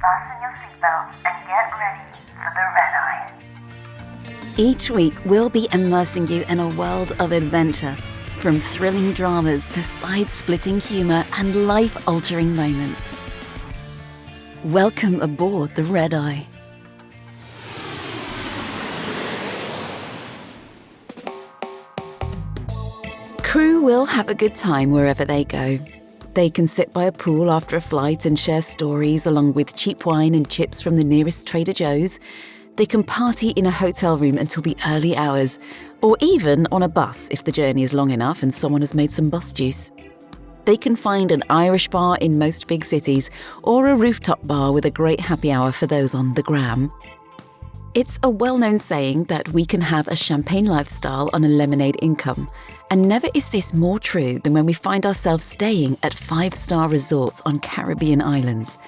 Fasten your seatbelt and get ready for the red-eye. Each week, we'll be immersing you in a world of adventure, from thrilling dramas to side-splitting humour and life-altering moments. Welcome aboard the Red Eye. Crew will have a good time wherever they go. They can sit by a pool after a flight and share stories along with cheap wine and chips from the nearest Trader Joe's. They can party in a hotel room until the early hours, or even on a bus if the journey is long enough and someone has made some bus juice. They can find an Irish bar in most big cities, or a rooftop bar with a great happy hour for those on the gram. It's a well-known saying that we can have a champagne lifestyle on a lemonade income, and never is this more true than when we find ourselves staying at 5-star resorts on Caribbean islands,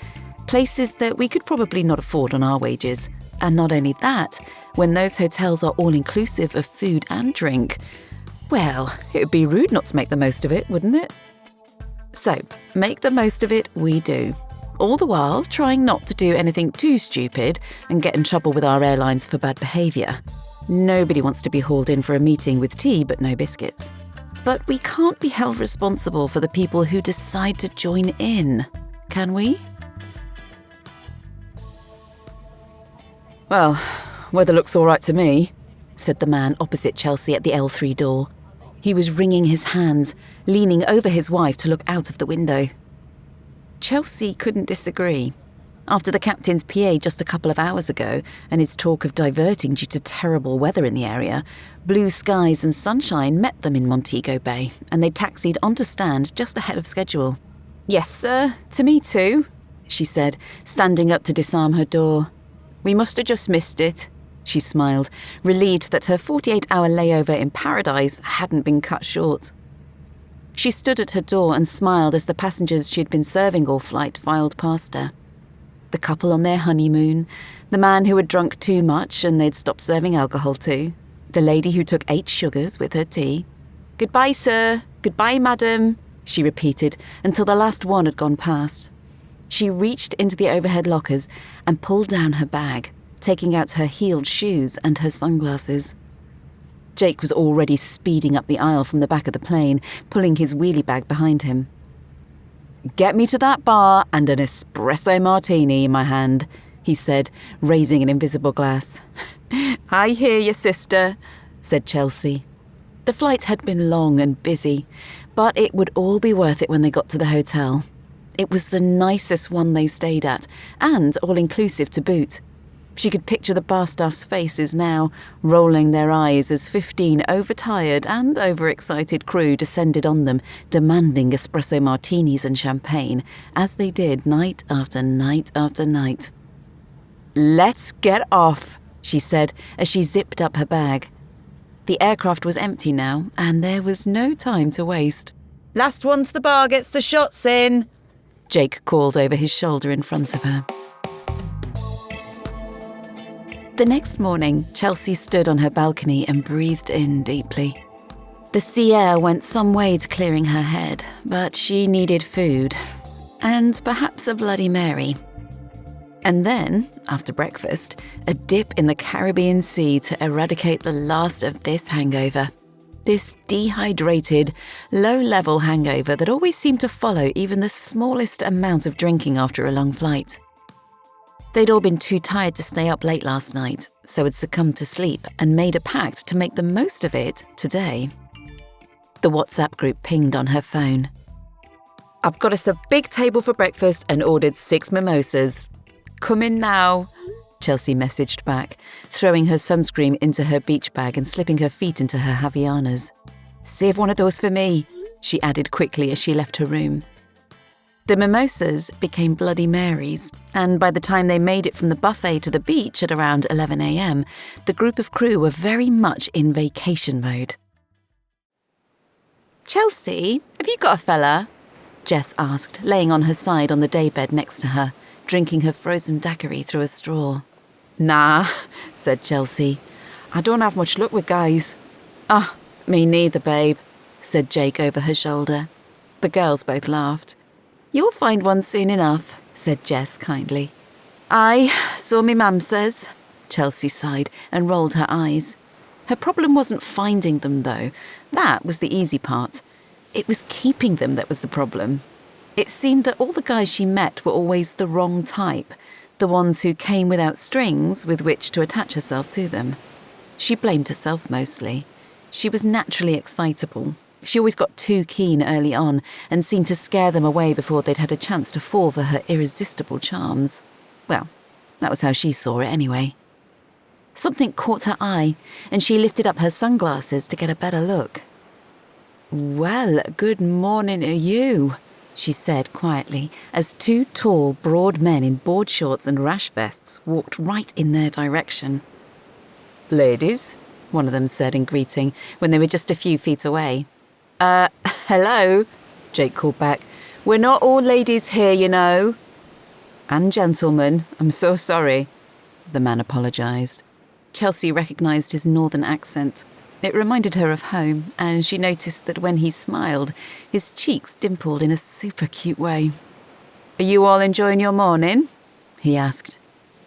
places that we could probably not afford on our wages. And not only that, when those hotels are all-inclusive of food and drink, well, it would be rude not to make the most of it, wouldn't it? So, make the most of it we do. All the while trying not to do anything too stupid and get in trouble with our airlines for bad behaviour. Nobody wants to be hauled in for a meeting with tea but no biscuits. But we can't be held responsible for the people who decide to join in, can we? Well, weather looks all right to me, said the man opposite Chelsea at the L3 door. He was wringing his hands, leaning over his wife to look out of the window. Chelsea couldn't disagree. After the captain's PA just a couple of hours ago and his talk of diverting due to terrible weather in the area, blue skies and sunshine met them in Montego Bay, and they taxied onto stand just ahead of schedule. "Yes, sir, to me too," she said, standing up to disarm her door. "We must have just missed it," she smiled, relieved that her 48-hour layover in paradise hadn't been cut short. She stood at her door and smiled as the passengers she'd been serving all flight filed past her. The couple on their honeymoon, the man who had drunk too much and they'd stopped serving alcohol to, the lady who took 8 sugars with her tea. "Goodbye, sir. Goodbye, madam," she repeated until the last one had gone past. She reached into the overhead lockers and pulled down her bag, taking out her heeled shoes and her sunglasses. Jake was already speeding up the aisle from the back of the plane, pulling his wheelie bag behind him. "Get me to that bar and an espresso martini in my hand," he said, raising an invisible glass. "I hear you, sister," said Chelsea. The flight had been long and busy, but it would all be worth it when they got to the hotel. It was the nicest one they stayed at, and all-inclusive to boot. She could picture the bar staff's faces now, rolling their eyes as 15 overtired and overexcited crew descended on them, demanding espresso martinis and champagne, as they did night after night after night. "Let's get off," she said as she zipped up her bag. The aircraft was empty now, and there was no time to waste. "Last one to the bar gets the shots in," Jake called over his shoulder in front of her. The next morning, Chelsea stood on her balcony and breathed in deeply. The sea air went some way to clearing her head, but she needed food, and perhaps a Bloody Mary. And then, after breakfast, a dip in the Caribbean Sea to eradicate the last of this hangover. This dehydrated, low-level hangover that always seemed to follow even the smallest amount of drinking after a long flight. They'd all been too tired to stay up late last night, so had succumbed to sleep and made a pact to make the most of it today. The WhatsApp group pinged on her phone. "I've got us a big table for breakfast and ordered 6 mimosas. Come in now," Chelsea messaged back, throwing her sunscreen into her beach bag and slipping her feet into her Havaianas. "Save one of those for me," she added quickly as she left her room. The mimosas became Bloody Marys, and by the time they made it from the buffet to the beach at around 11 a.m, the group of crew were very much in vacation mode. "Chelsea, have you got a fella?" Jess asked, laying on her side on the daybed next to her, drinking her frozen daiquiri through a straw. "Nah," said Chelsea. "I don't have much luck with guys." "Ah, me neither, babe," said Jake over her shoulder. The girls both laughed. "You'll find one soon enough," said Jess kindly. Aye, so me mum says. Chelsea sighed and rolled her eyes. Her problem wasn't finding them, though. That was the easy part. It was keeping them that was the problem. It seemed that all the guys she met were always the wrong type, the ones who came without strings with which to attach herself to them. She blamed herself mostly. She was naturally excitable. She always got too keen early on and seemed to scare them away before they'd had a chance to fall for her irresistible charms. Well, that was how she saw it anyway. Something caught her eye, and she lifted up her sunglasses to get a better look. "Well, good morning to you," she said quietly, as two tall, broad men in board shorts and rash vests walked right in their direction. "Ladies," one of them said in greeting when they were just a few feet away. Hello," Jake called back. "We're not all ladies here, you know." "And gentlemen, I'm so sorry," the man apologised. Chelsea recognised his northern accent. It reminded her of home, and she noticed that when he smiled, his cheeks dimpled in a super cute way. "Are you all enjoying your morning?" he asked.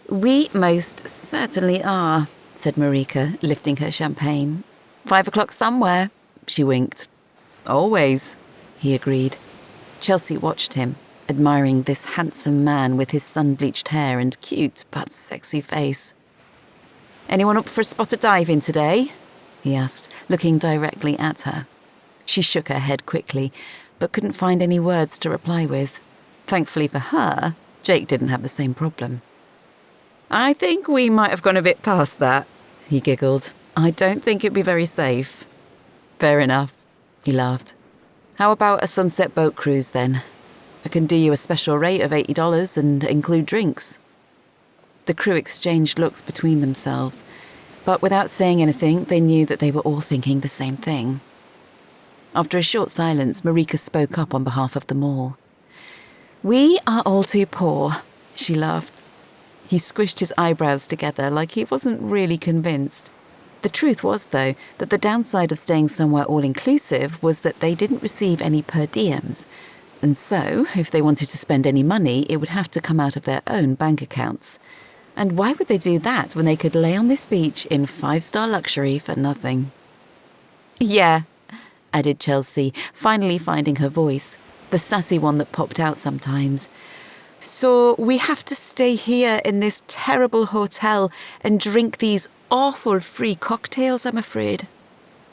"We most certainly are," said Marika, lifting her champagne. 5 o'clock somewhere," she winked. "Always," he agreed. Chelsea watched him, admiring this handsome man with his sun-bleached hair and cute but sexy face. "Anyone up for a spot of diving today?" he asked, looking directly at her. She shook her head quickly, but couldn't find any words to reply with. Thankfully for her, Jake didn't have the same problem. "I think we might have gone a bit past that," he giggled. "I don't think it'd be very safe." "Fair enough," he laughed. "How about a sunset boat cruise then? I can do you a special rate of $80 and include drinks." The crew exchanged looks between themselves, but without saying anything, they knew that they were all thinking the same thing. After a short silence, Marika spoke up on behalf of them all. "We are all too poor," she laughed. He squished his eyebrows together like he wasn't really convinced. The truth was, though, that the downside of staying somewhere all-inclusive was that they didn't receive any per diems, and so, if they wanted to spend any money, it would have to come out of their own bank accounts. And why would they do that when they could lay on this beach in 5-star luxury for nothing? "Yeah," added Chelsea, finally finding her voice, the sassy one that popped out sometimes. "So we have to stay here in this terrible hotel and drink these awful free cocktails, I'm afraid."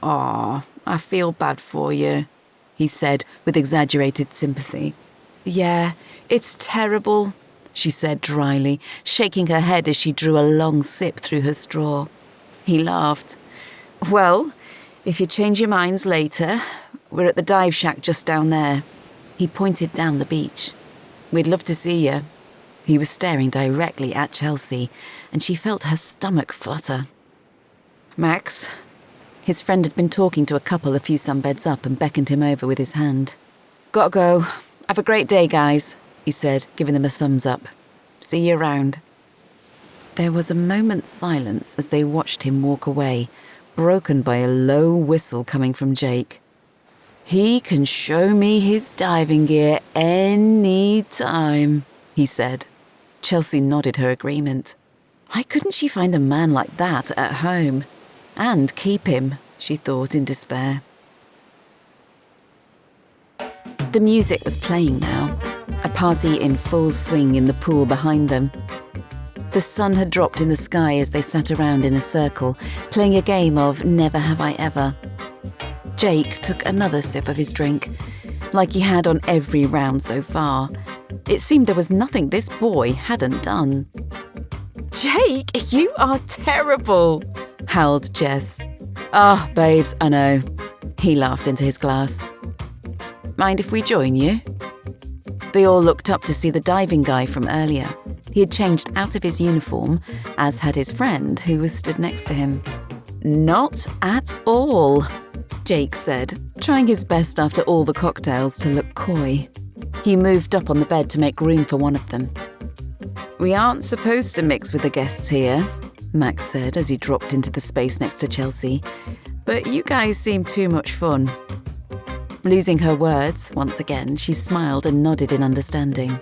"Aw, I feel bad for you," he said with exaggerated sympathy. "Yeah, it's terrible," she said dryly, shaking her head as she drew a long sip through her straw. He laughed. "Well, if you change your minds later, we're at the dive shack just down there." He pointed down the beach. "We'd love to see you." He was staring directly at Chelsea, and she felt her stomach flutter. "Max?" His friend had been talking to a couple a few sunbeds up and beckoned him over with his hand. "Gotta go. Have a great day, guys," he said, giving them a thumbs up. "See you around." There was a moment's silence as they watched him walk away, broken by a low whistle coming from Jake. "He can show me his diving gear any time," he said. Chelsea nodded her agreement. Why couldn't she find a man like that at home? And keep him, she thought in despair. The music was playing now, a party in full swing in the pool behind them. The sun had dropped in the sky as they sat around in a circle, playing a game of Never Have I Ever. Jake took another sip of his drink, like he had on every round so far. It seemed there was nothing this boy hadn't done. "Jake, you are terrible," howled Jess. "Ah, babes, I know." He laughed into his glass. "Mind if we join you?" They all looked up to see the diving guy from earlier. He had changed out of his uniform, as had his friend who was stood next to him. "Not at all," Jake said, trying his best after all the cocktails to look coy. He moved up on the bed to make room for one of them. "We aren't supposed to mix with the guests here," Max said as he dropped into the space next to Chelsea. "But you guys seem too much fun." Losing her words, once again, she smiled and nodded in understanding.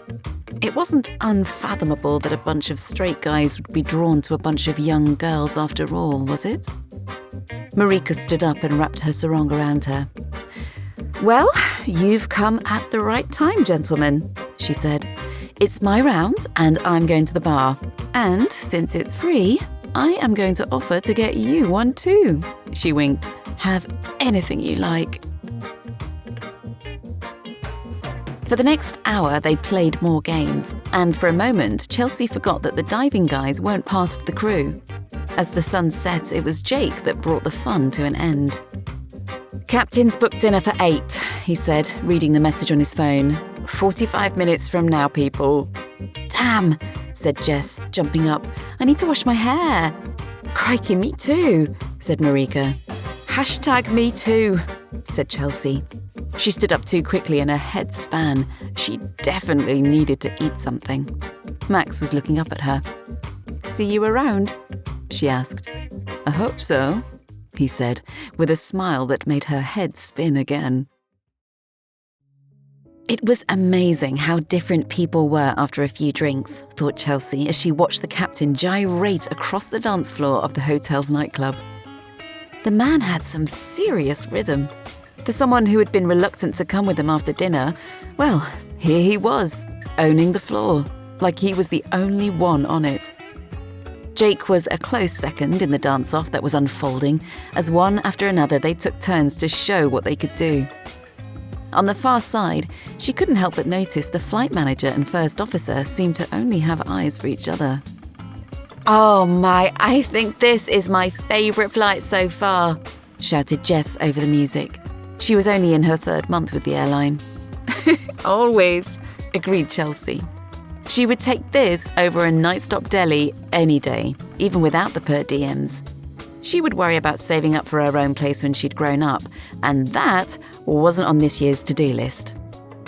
It wasn't unfathomable that a bunch of straight guys would be drawn to a bunch of young girls after all, was it? Marika stood up and wrapped her sarong around her. "Well, you've come at the right time, gentlemen," she said. "It's my round and I'm going to the bar. And since it's free, I am going to offer to get you one too." She winked. "Have anything you like." For the next hour, they played more games, and for a moment, Chelsea forgot that the diving guys weren't part of the crew. As the sun set, it was Jake that brought the fun to an end. "Captain's booked dinner for 8, he said, reading the message on his phone. 45 minutes from now, people." "Damn," said Jess, jumping up. "I need to wash my hair." "Crikey, me too," said Marika. "Me too," said Chelsea. She stood up too quickly and her head span. She definitely needed to eat something. Max was looking up at her. "See you around?" she asked. "I hope so," he said, with a smile that made her head spin again. It was amazing how different people were after a few drinks, thought Chelsea as she watched the captain gyrate across the dance floor of the hotel's nightclub. The man had some serious rhythm. For someone who had been reluctant to come with them after dinner, well, here he was, owning the floor, like he was the only one on it. Jake was a close second in the dance-off that was unfolding, as one after another they took turns to show what they could do. On the far side, she couldn't help but notice the flight manager and first officer seemed to only have eyes for each other. "Oh my, I think this is my favourite flight so far," shouted Jess over the music. She was only in her 3rd month with the airline. "Always," agreed Chelsea. She would take this over a night-stop deli any day, even without the per diems. She would worry about saving up for her own place when she'd grown up, and that wasn't on this year's to-do list.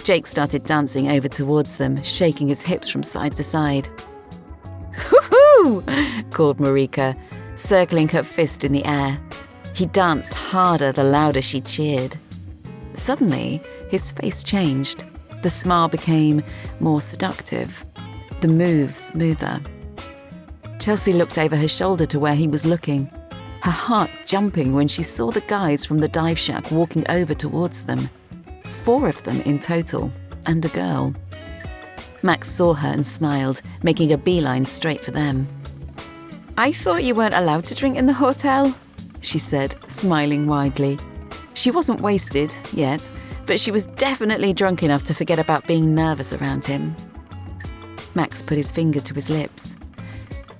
Jake started dancing over towards them, shaking his hips from side to side. "Hoo-hoo!" called Marika, circling her fist in the air. He danced harder the louder she cheered. Suddenly, his face changed. The smile became more seductive, the moves smoother. Chelsea looked over her shoulder to where he was looking, her heart jumping when she saw the guys from the dive shack walking over towards them. 4 of them in total, and a girl. Max saw her and smiled, making a beeline straight for them. "I thought you weren't allowed to drink in the hotel," she said, smiling widely. She wasn't wasted yet, but she was definitely drunk enough to forget about being nervous around him. Max put his finger to his lips.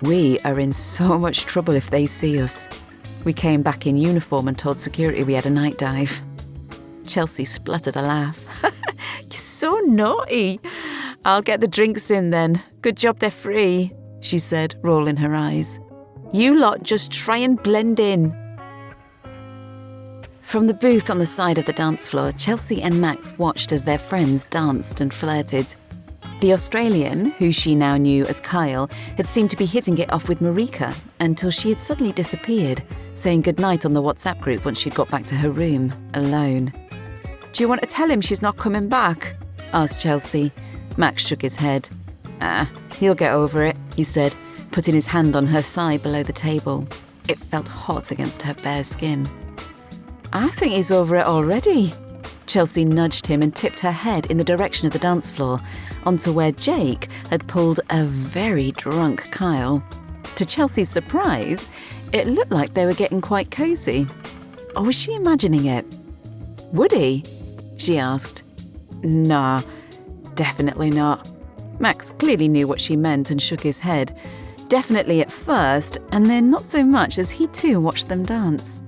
"We are in so much trouble if they see us. We came back in uniform and told security we had a night dive." Chelsea spluttered a laugh. "You're so naughty. I'll get the drinks in then. Good job they're free," she said, rolling her eyes. "You lot just try and blend in." From the booth on the side of the dance floor, Chelsea and Max watched as their friends danced and flirted. The Australian, who she now knew as Kyle, had seemed to be hitting it off with Marika until she had suddenly disappeared, saying goodnight on the WhatsApp group once she'd got back to her room, alone. "Do you want to tell him she's not coming back?" asked Chelsea. Max shook his head. He'll get over it," he said, putting his hand on her thigh below the table. It felt hot against her bare skin. "I think he's over it already." Chelsea nudged him and tipped her head in the direction of the dance floor, onto where Jake had pulled a very drunk Kyle. To Chelsea's surprise, it looked like they were getting quite cosy. Or was she imagining it? "Would he?" she asked. "Nah, definitely not." Max clearly knew what she meant and shook his head. Definitely at first, and then not so much as he too watched them dance.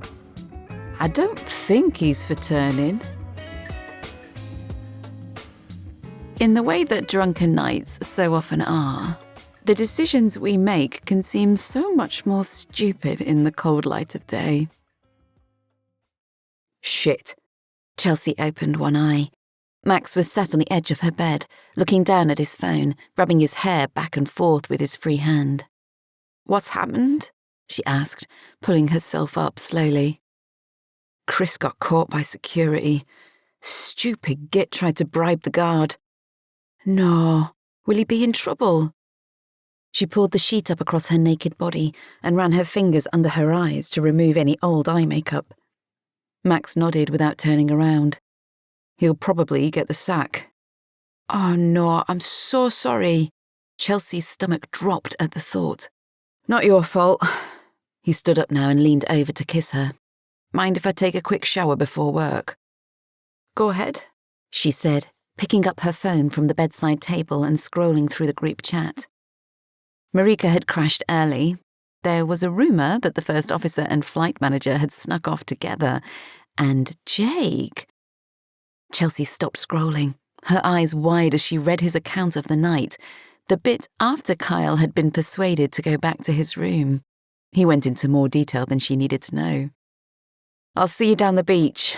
"I don't think he's for turning." In the way that drunken nights so often are, the decisions we make can seem so much more stupid in the cold light of day. Shit. Chelsea opened one eye. Max was sat on the edge of her bed, looking down at his phone, rubbing his hair back and forth with his free hand. "What's happened?" she asked, pulling herself up slowly. "Chris got caught by security. Stupid git tried to bribe the guard." "No, Will he be in trouble? She pulled the sheet up across her naked body and ran her fingers under her eyes to remove any old eye makeup. Max nodded without turning around. He'll probably get the sack. Oh no, I'm so sorry. Chelsea's stomach dropped at the thought. Not your fault. He stood up now and leaned over to kiss her. Mind if I take a quick shower before work? Go ahead, she said, picking up her phone from the bedside table and scrolling through the group chat. Marika had crashed early. There was a rumour that the first officer and flight manager had snuck off together. And Jake... Chelsea stopped scrolling, her eyes wide as she read his account of the night, the bit after Kyle had been persuaded to go back to his room. He went into more detail than she needed to know. I'll see you down the beach.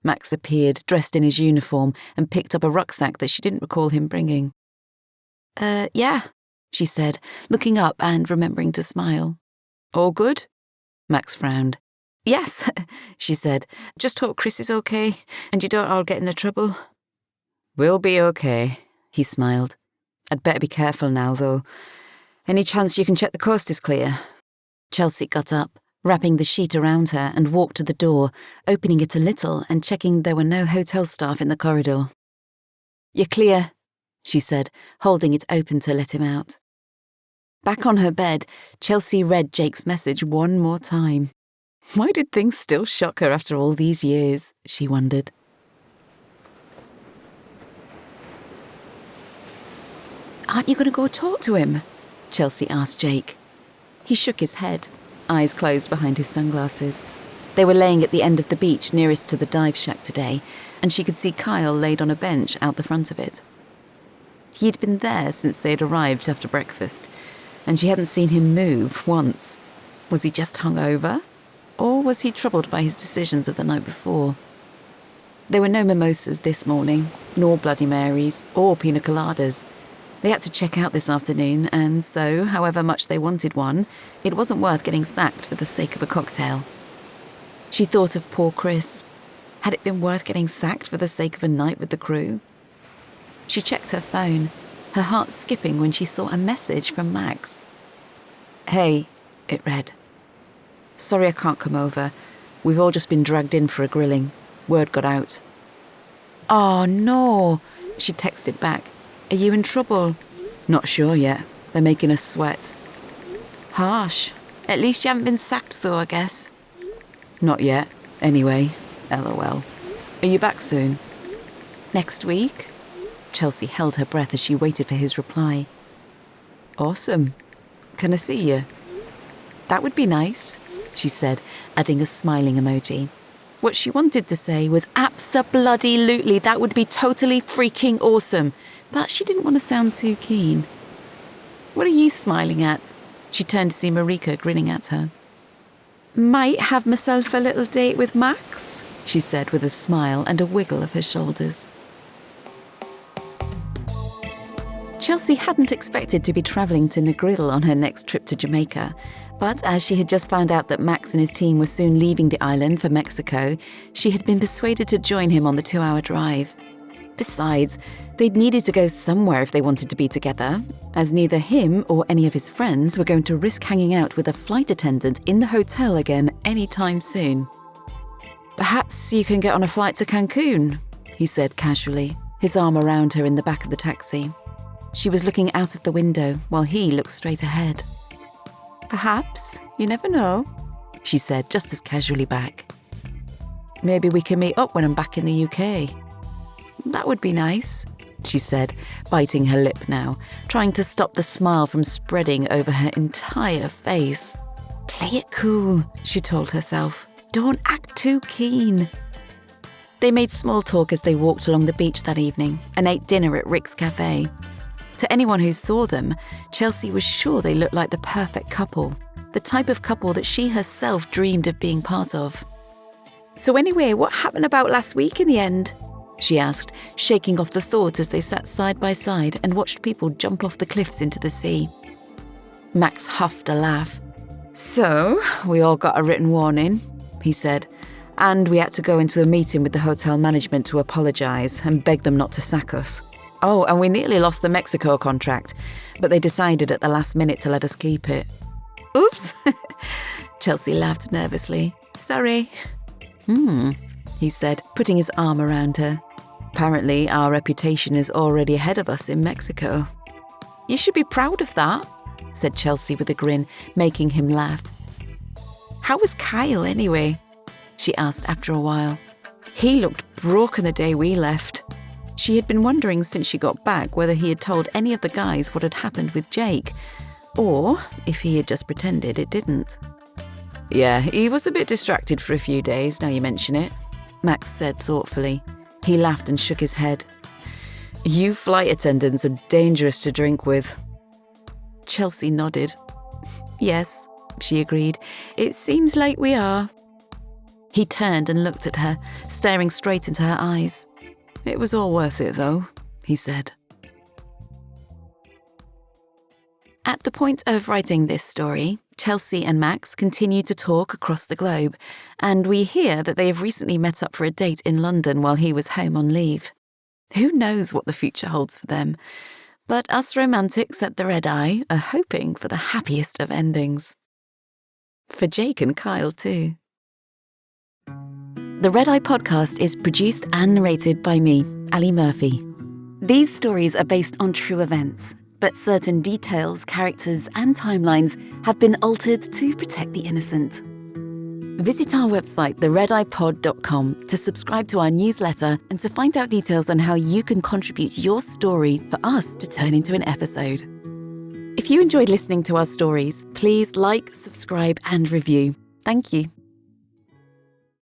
Max appeared, dressed in his uniform, and picked up a rucksack that she didn't recall him bringing. Yeah, she said, looking up and remembering to smile. All good? Max frowned. Yes, she said. Just hope Chris is okay and you don't all get into trouble. We'll be okay, he smiled. I'd better be careful now, though. Any chance you can check the coast is clear? Chelsea got up, wrapping the sheet around her, and walked to the door, opening it a little and checking there were no hotel staff in the corridor. You're clear, she said, holding it open to let him out. Back on her bed, Chelsea read Jake's message one more time. Why did things still shock her after all these years, she wondered. Aren't you going to go talk to him? Chelsea asked Jake. He shook his head, eyes closed behind his sunglasses. They were laying at the end of the beach nearest to the dive shack today, and she could see Kyle laid on a bench out the front of it. He'd been there since they'd arrived after breakfast, and she hadn't seen him move once. Was he just hungover? Or was he troubled by his decisions of the night before? There were no mimosas this morning, nor Bloody Marys, or pina coladas. They had to check out this afternoon, and so, however much they wanted one, it wasn't worth getting sacked for the sake of a cocktail. She thought of poor Chris. Had it been worth getting sacked for the sake of a night with the crew? She checked her phone, her heart skipping when she saw a message from Max. Hey, it read. Sorry I can't come over. We've all just been dragged in for a grilling. Word got out. Oh no, she texted back. Are you in trouble? Not sure yet. They're making us sweat. Harsh. At least you haven't been sacked though, I guess. Not yet. Anyway, LOL. Are you back soon? Next week? Chelsea held her breath as she waited for his reply. Awesome. Can I see you? That would be nice, she said, adding a smiling emoji. What she wanted to say was abso-bloody-lutely, that would be totally freaking awesome, but she didn't want to sound too keen. What are you smiling at? She turned to see Marika grinning at her. Might have myself a little date with Max, she said with a smile and a wiggle of her shoulders. Chelsea hadn't expected to be travelling to Negril on her next trip to Jamaica, but as she had just found out that Max and his team were soon leaving the island for Mexico, she had been persuaded to join him on the 2-hour drive. Besides, they'd needed to go somewhere if they wanted to be together, as neither him or any of his friends were going to risk hanging out with a flight attendant in the hotel again anytime soon. Perhaps you can get on a flight to Cancun, he said casually, his arm around her in the back of the taxi. She was looking out of the window while he looked straight ahead. Perhaps, you never know, she said just as casually back. Maybe we can meet up when I'm back in the UK. That would be nice, she said, biting her lip now, trying to stop the smile from spreading over her entire face. Play it cool, she told herself. Don't act too keen. They made small talk as they walked along the beach that evening and ate dinner at Rick's Cafe. To anyone who saw them, Chelsea was sure they looked like the perfect couple, the type of couple that she herself dreamed of being part of. So anyway, what happened about last week in the end? She asked, shaking off the thought as they sat side by side and watched people jump off the cliffs into the sea. Max huffed a laugh. So, we all got a written warning, he said, and we had to go into a meeting with the hotel management to apologise and beg them not to sack us. Oh, and we nearly lost the Mexico contract, but they decided at the last minute to let us keep it. Oops. Chelsea laughed nervously. Sorry. He said, putting his arm around her. Apparently, our reputation is already ahead of us in Mexico. You should be proud of that, said Chelsea with a grin, making him laugh. How was Kyle anyway? She asked after a while. He looked broken the day we left. She had been wondering since she got back whether he had told any of the guys what had happened with Jake, or if he had just pretended it didn't. Yeah, he was a bit distracted for a few days, now you mention it, Max said thoughtfully. He laughed and shook his head. You flight attendants are dangerous to drink with. Chelsea nodded. Yes, she agreed. It seems like we are. He turned and looked at her, staring straight into her eyes. It was all worth it, though, he said. At the point of writing this story, Chelsea and Max continue to talk across the globe, and we hear that they have recently met up for a date in London while he was home on leave. Who knows what the future holds for them? But us romantics at the Red Eye are hoping for the happiest of endings. For Jake and Kyle, too. The Red Eye podcast is produced and narrated by me, Ali Murphy. These stories are based on true events, but certain details, characters, and timelines have been altered to protect the innocent. Visit our website, theredeyepod.com, to subscribe to our newsletter and to find out details on how you can contribute your story for us to turn into an episode. If you enjoyed listening to our stories, please like, subscribe, and review. Thank you.